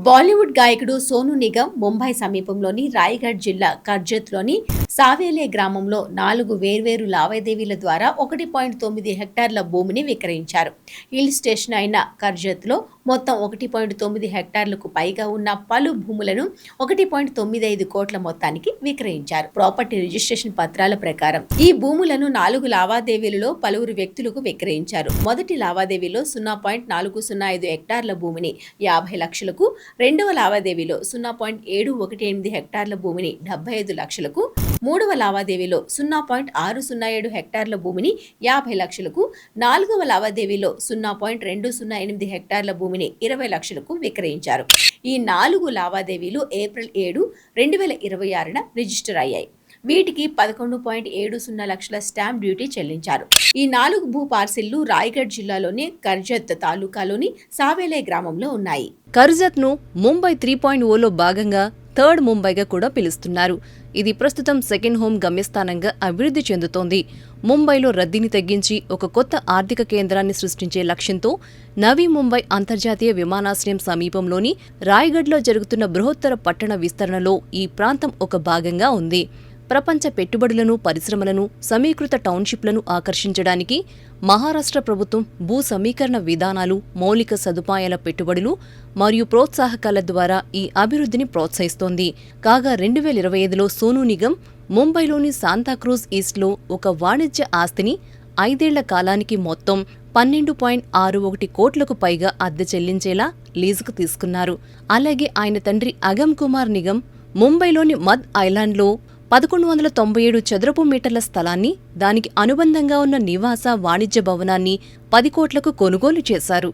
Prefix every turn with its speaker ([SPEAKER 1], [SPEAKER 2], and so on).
[SPEAKER 1] బాలీవుడ్ గాయకుడు సోనూ నిగమ్ ముంబై సమీపంలోని రాయ్గఢ్ జిల్లా కర్జత్లోని సావేలే గ్రామంలో 4 వేర్వేరు లావాదేవీల ద్వారా 1.9 హెక్టార్ల భూమిని విక్రయించారు. హిల్ స్టేషన్ అయిన కర్జత్లో మొత్తం 1.9 హెక్టార్లకు పైగా ఉన్న పలు భూములను 1.95 కోట్ల మొత్తానికి విక్రయించారు. ప్రాపర్టీ రిజిస్ట్రేషన్ పత్రాల ప్రకారం ఈ భూములను 4 లావాదేవీలలో పలువురు వ్యక్తులకు విక్రయించారు. మొదటి లావాదేవీలో 0.405 హెక్టార్ల భూమిని 50 లక్షలకు, రెండవ లావాదేవీలో 0.718 హెక్టార్ల భూమిని 75 లక్షలకు, మూడవ లావాదేవీలో 0.607 హెక్టార్ల భూమిని 50 లక్షలకు, నాలుగవ లావాదేవీలో 0.208 హెక్టార్ల భూమిని 20 లక్షలకు విక్రయించారు. ఈ 4 లావాదేవీలు ఏప్రిల్ 7, 2026న రిజిస్టర్ అయ్యాయి. వీటికి 11.70 లక్షల స్టాంప్ డ్యూటీ చెల్లించారు. ఈ 4 భూ పార్సిళ్లు రాయ్గఢ్ జిల్లాలోని కర్జత్ తాలూకాలోని సావేలే గ్రామంలో ఉన్నాయి.
[SPEAKER 2] కర్జత్ను ముంబై 3.0లో భాగంగా థర్డ్ ముంబైగా కూడా పిలుస్తున్నారు. ఇది ప్రస్తుతం సెకండ్ హోమ్ గమ్యస్థానంగా అభివృద్ధి చెందుతోంది. ముంబైలో రద్దీని తగ్గించి ఒక కొత్త ఆర్థిక కేంద్రాన్ని సృష్టించే లక్ష్యంతో నవీ ముంబై అంతర్జాతీయ విమానాశ్రయం సమీపంలోని రాయ్గఢ్లో జరుగుతున్న బృహత్తర పట్టణ విస్తరణలో ఈ ప్రాంతం ఒక భాగంగా ఉంది. ప్రపంచ పెట్టుబడులను, పరిశ్రమలను, సమీకృత టౌన్షిప్లను ఆకర్షించడానికి మహారాష్ట్ర ప్రభుత్వం భూ సమీకరణ విధానాలు, మౌలిక సదుపాయాల పెట్టుబడులు మరియు ప్రోత్సాహకాల ద్వారా ఈ అభివృద్ధిని ప్రోత్సహిస్తోంది. కాగా 2025లో సోనూ నిగమ్ ముంబైలోని శాంతాక్రూజ్ ఈస్ట్లో ఒక వాణిజ్య ఆస్తిని 5 ఏళ్ల కాలానికి మొత్తం 12.61 కోట్లకు పైగా అద్దె చెల్లించేలా లీజుకు తీసుకున్నారు. అలాగే ఆయన తండ్రి అగమ్ కుమార్ నిగమ్ ముంబైలోని మద్ ఐలాండ్లో 1197 చదరపు మీటర్ల స్థలాన్ని, దానికి అనుబంధంగా ఉన్న నివాస, వాణిజ్య భవనాన్ని 10 కోట్లకు కొనుగోలు చేశారు.